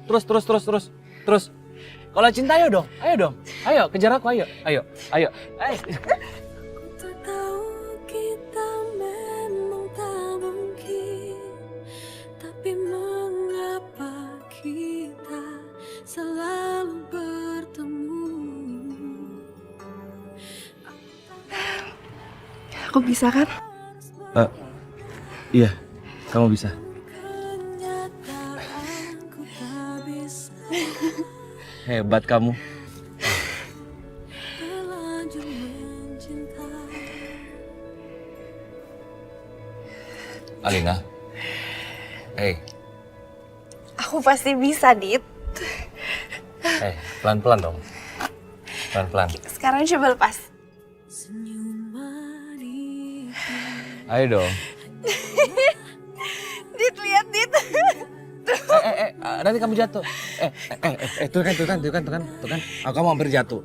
Terus. Kalau cinta ayo dong. Ayo kejar aku, ayo. Tak tahu kita memang tak mungkin, tapi mengapa kita selalu bertemu? Aku bisa kan? Iya, kamu bisa. Kenyataanku tak bisa Hebat kamu. terlanjur mencinta. Alina. Hey, Aku pasti bisa, Dit. pelan-pelan dong. Pelan-pelan. Sekarang coba lepas. Senyuman itu Ayo dong. Dit, lihat, Dit. Nanti kamu jatuh. Tuh kan. Kamu hampir jatuh.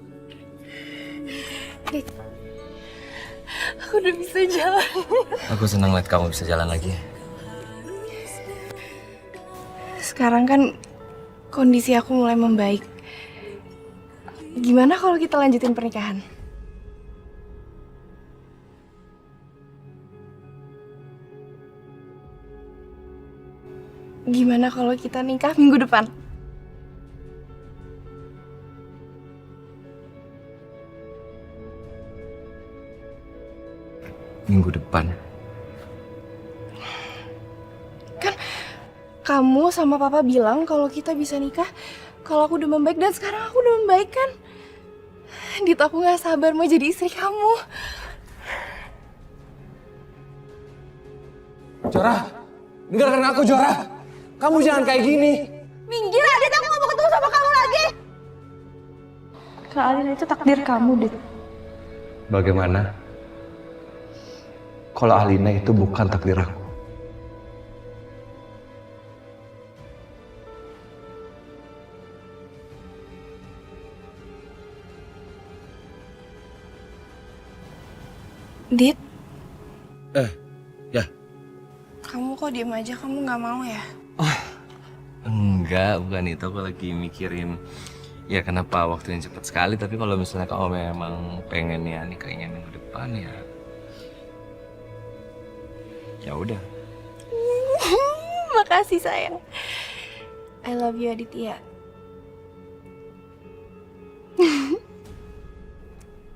Dit, aku udah bisa jalan. Aku senang lihat kamu bisa jalan lagi. Sekarang kan kondisi aku mulai membaik. Gimana kalau kita lanjutin pernikahan? Gimana kalau kita nikah minggu depan? Minggu depan. Kan kamu sama papa bilang kalau kita bisa nikah kalau aku udah membaik, dan sekarang aku udah membaik kan? Dit, aku gak sabar mau jadi istri kamu. Jora, dengarkan aku Jora. Kamu jangan kayak gini. Minggir, Dit, aku gak mau ketemu sama kamu lagi. Kak Alina, itu takdir kamu, Dit. Bagaimana kalau Alina itu bukan takdir aku? Dit, Ya. kamu kok diem aja, kamu gak mau ya? Enggak, bukan itu. Aku lagi mikirin ya kenapa waktunya cepat sekali. Tapi kalau misalnya kamu memang pengennya nikahnya minggu depan ya udah. Makasih sayang. I love you, Aditya.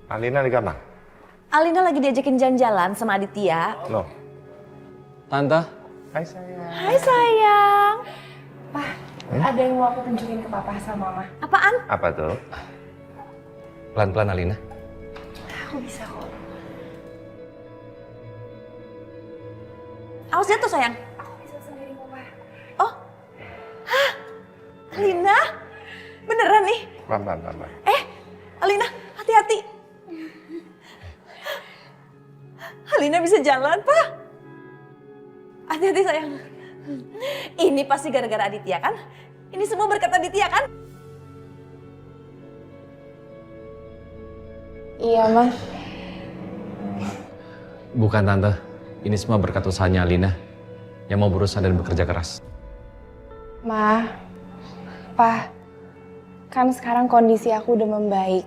Alina di kamar? Alina lagi diajakin jalan-jalan sama Aditya. Loh, Tante, hai sayang. Hai sayang. Ada yang mau aku tunjukin ke papa sama mama. Apaan? Apa tuh? pelan-pelan Alina. Aku bisa kok. Awas jatuh sayang. Aku bisa sendiri, papa. Oh. Hah? Alina? Beneran nih? Pelan-pelan. Alina, hati-hati. Alina bisa jalan, Pak. Hati-hati sayang. Ini pasti gara-gara Aditya kan? Ini semua berkat Aditya kan? Iya, Mas. Bukan Tante, ini semua berkat usahanya Alina yang mau berusaha dan bekerja keras. Ma, Pa, kan sekarang kondisi aku udah membaik.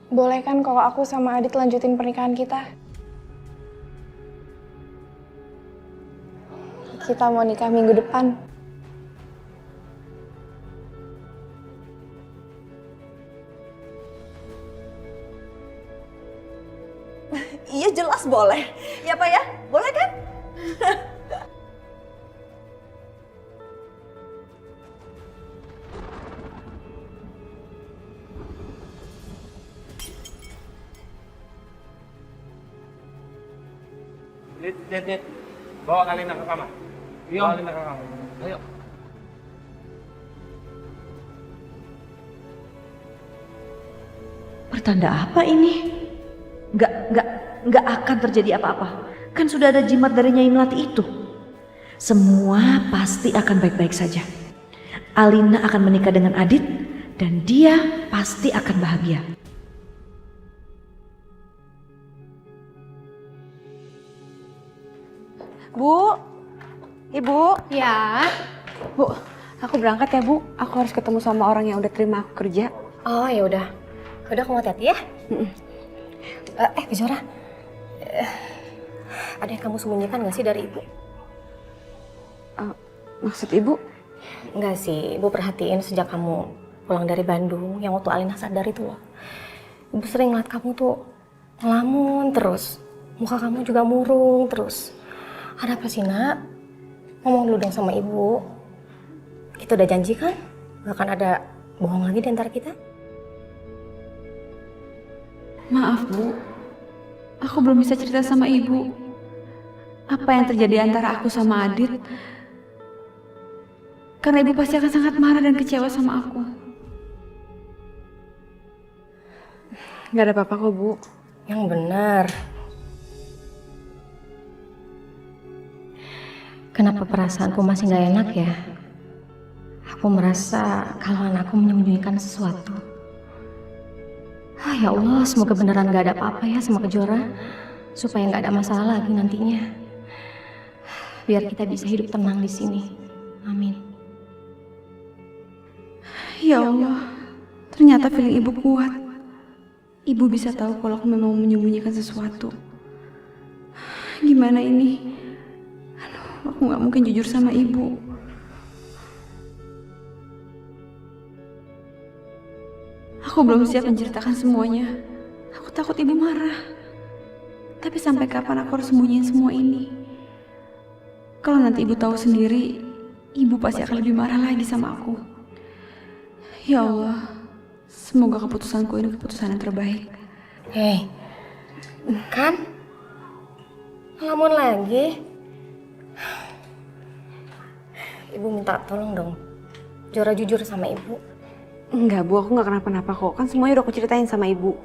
Boleh kan kalau aku sama Adit lanjutin pernikahan kita? Kita mau nikah minggu depan. Iya jelas boleh. Ya Pak ya? Boleh kan? Dit. Bawa Alina ke kamar. Iya. Bawa Alina ke kamar. Ayo. Pertanda apa ini? Nggak akan terjadi apa-apa. Kan sudah ada jimat dari Nyai Melati itu. Semua pasti akan baik-baik saja. Alina akan menikah dengan Adit dan dia pasti akan bahagia. Bu, Ibu. Ya, Bu, Aku berangkat ya Bu. Aku harus ketemu sama orang yang udah terima aku kerja. Oh ya udah. Udah kamu hati-hati ya. Kejora. Ada yang kamu sembunyikan gak sih dari ibu? Maksud Ibu? Enggak sih, ibu perhatiin sejak kamu pulang dari Bandung yang waktu Alina sadar itu loh. Ibu sering ngeliat kamu tuh ngelamun terus. Muka kamu juga murung terus. Ada apa sih nak? Ngomong dulu dong sama ibu. Kita udah janji kan? Gak akan ada bohong lagi di antara kita? Maaf Bu. Aku belum bisa cerita sama Ibu. Apa yang terjadi antara aku sama Adit. Karena Ibu pasti akan sangat marah dan kecewa sama aku. Gak ada apa-apa kok Bu. Yang benar. Kenapa perasaanku masih gak enak ya? Aku merasa kalau anakku menyembunyikan sesuatu. Ya Allah, semoga beneran gak ada apa-apa ya sama Kejora. Supaya gak ada masalah lagi nantinya. Biar kita bisa hidup tenang di sini. Amin. Ya Allah, ternyata feeling Ibu kuat. Ibu bisa tahu kalau aku memang menyembunyikan sesuatu. Gimana ini? Aduh, aku gak mungkin jujur sama Ibu. Aku belum siap menceritakan semuanya. Aku takut Ibu marah. Tapi sampai kapan aku harus sembunyiin semua ini? Kalau nanti Ibu tahu sendiri, Ibu pasti akan lebih marah lagi sama aku. Ya Allah, semoga keputusanku ini keputusan yang terbaik. Hei, kan? Ngelamun lagi? Ibu minta tolong dong. Jora jujur sama ibu. Enggak Bu, aku gak kenapa-napa kok. Kan semuanya udah aku ceritain sama Ibu.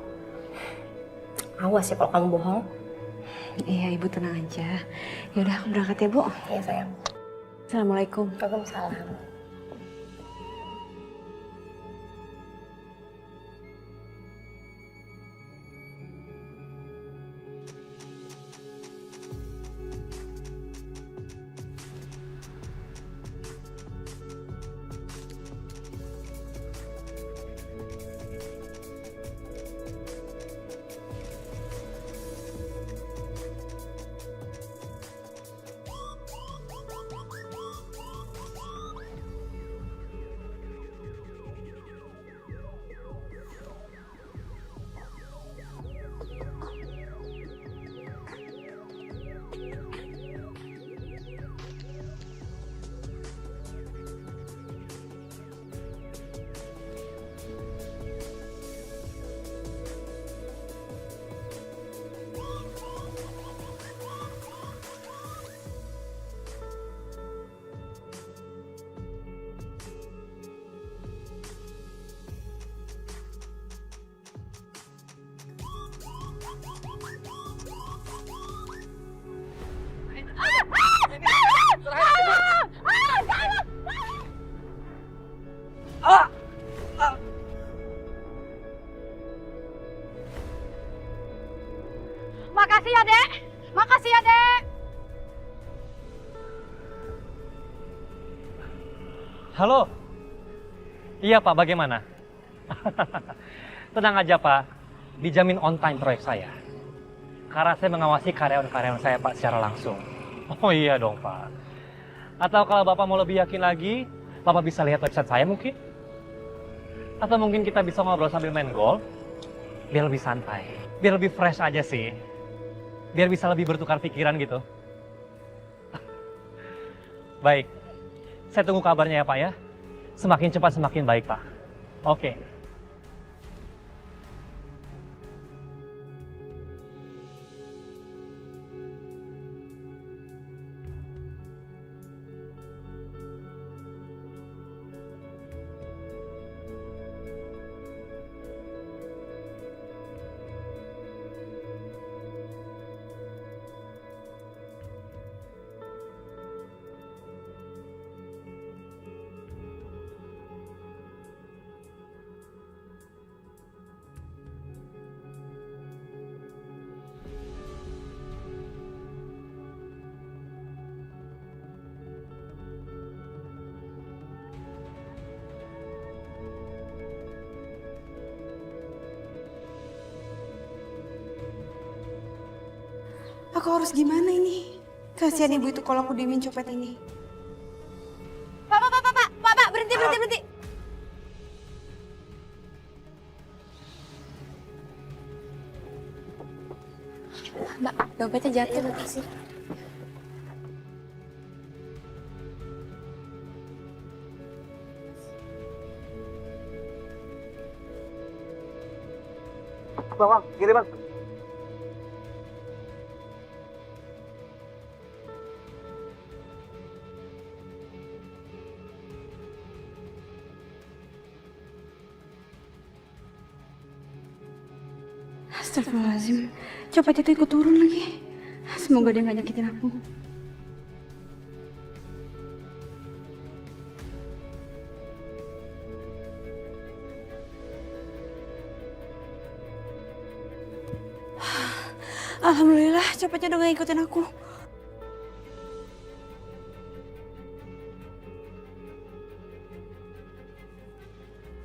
Awas ya kalau kamu bohong. Iya Ibu, tenang aja. Yaudah aku berangkat ya Bu. Iya sayang. Assalamualaikum. Waalaikumsalam. Makasih ya, Dek. Makasih ya, Dek. Halo. Iya Pak, bagaimana? Tenang aja Pak, dijamin on time proyek saya. Karena saya mengawasi karyawan-karyawan saya Pak secara langsung. Oh iya dong Pak. Atau kalau Bapak mau lebih yakin lagi, Bapak bisa lihat website saya mungkin? Atau mungkin kita bisa ngobrol sambil main golf? Biar lebih santai, biar lebih fresh aja sih. Biar bisa lebih bertukar pikiran gitu. Baik, saya tunggu kabarnya ya Pak ya. Semakin cepat semakin baik Pak. Oke. Aku harus gimana ini? Kasihan ibu itu kalau aku diemin copet ini. Pak, berhenti. Mbak, dompetnya jatuh. Makasih. Bang, gini bang. Astagfirullahaladzim, copet itu ikut turun lagi. Semoga dia gak nyakitin aku. Alhamdulillah, copetnya udah gak ngikutin aku.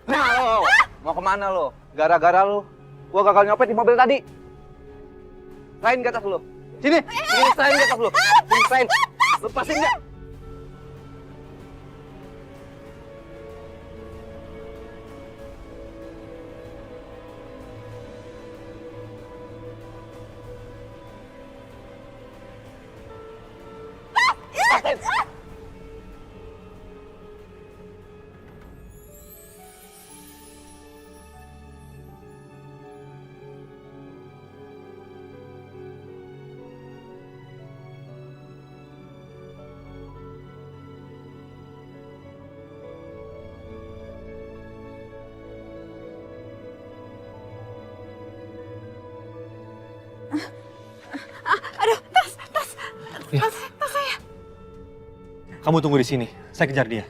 Nah, lo, mau kemana lo? Gara-gara lo, gua gagal nyopet di mobil tadi. Serahin ke atas lo. Sini, serahin ke atas lo. Sini, serahin. Lepasin nggak? Kamu tunggu di sini, saya kejar dia.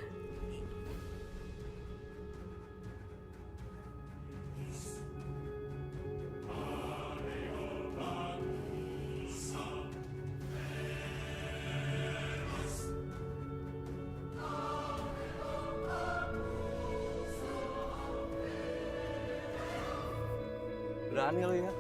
Berani lo ya?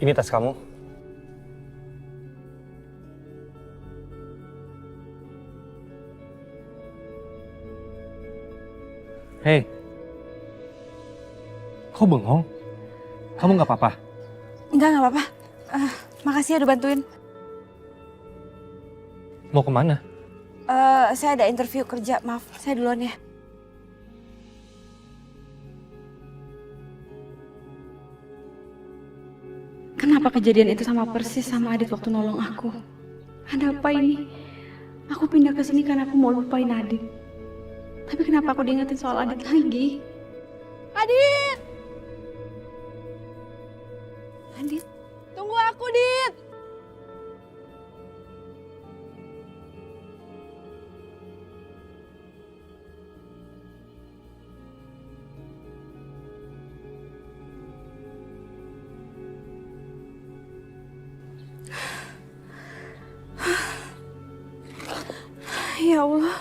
Ini tas kamu. Hei, kok bengong? Kamu nggak apa-apa? Enggak apa-apa. Makasih ya udah bantuin. Mau kemana? Saya ada interview kerja, maaf. Saya duluan ya. Kenapa kejadian itu sama persis sama Adit waktu nolong aku? Ada apa ini? Aku pindah ke sini karena aku mau lupain Adit. Tapi kenapa aku diingetin soal Adit lagi? Adit! Adit? Tunggu aku, Dit. Ya Allah.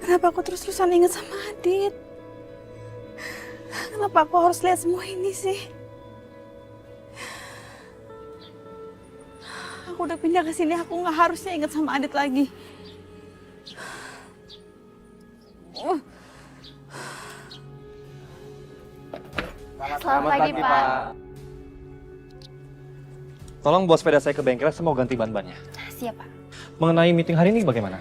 Kenapa aku terus-terusan inget sama Adit? Kenapa aku harus lihat semua ini sih? Aku udah pindah ke sini, aku nggak harusnya inget sama Adit lagi. Selamat pagi, Pak. Tolong bawa sepeda saya ke bengkel, saya mau ganti ban-bannya. Siap, Pak. Mengenai meeting hari ini bagaimana?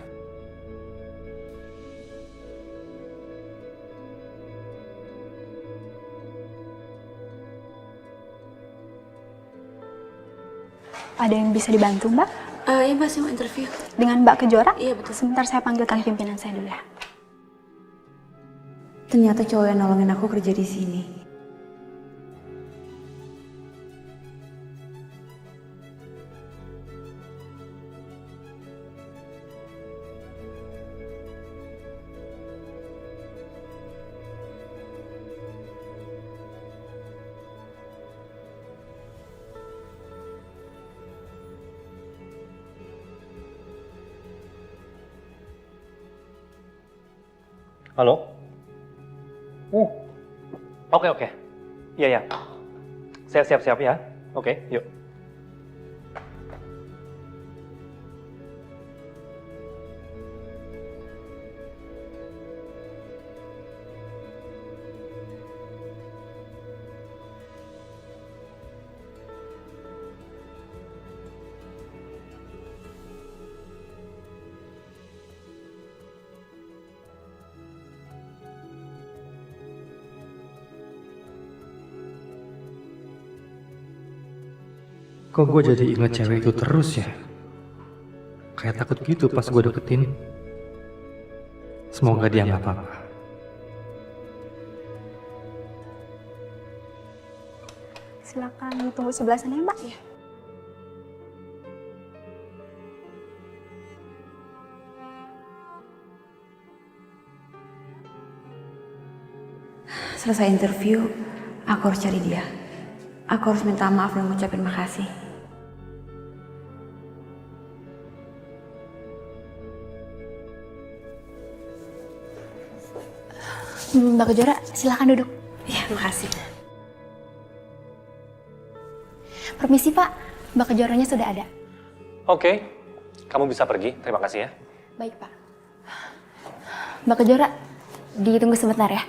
Ada yang bisa dibantu, Mbak? Iya Mbak, saya mau interview. Dengan Mbak Kejora? Iya betul. Sebentar saya panggilkan pimpinan saya dulu ya. Ternyata cowok yang nolongin aku kerja di sini. Halo? Oke. Iya. Siap ya. Oke, yuk. Kok gue jadi inget cewek itu terus ya? Kayak takut gitu pas gue deketin. Semoga dia nggak apa-apa. Silakan tunggu sebelah sana ya, Mbak. Ya. Selesai interview, aku harus cari dia. Aku harus minta maaf dan ngucapin makasih. Mbak Kejora, silakan duduk. Iya, makasih. Permisi Pak, Mbak Kejoranya sudah ada. Oke, kamu bisa pergi. Terima kasih ya. Baik Pak. Mbak Kejora, ditunggu sebentar ya.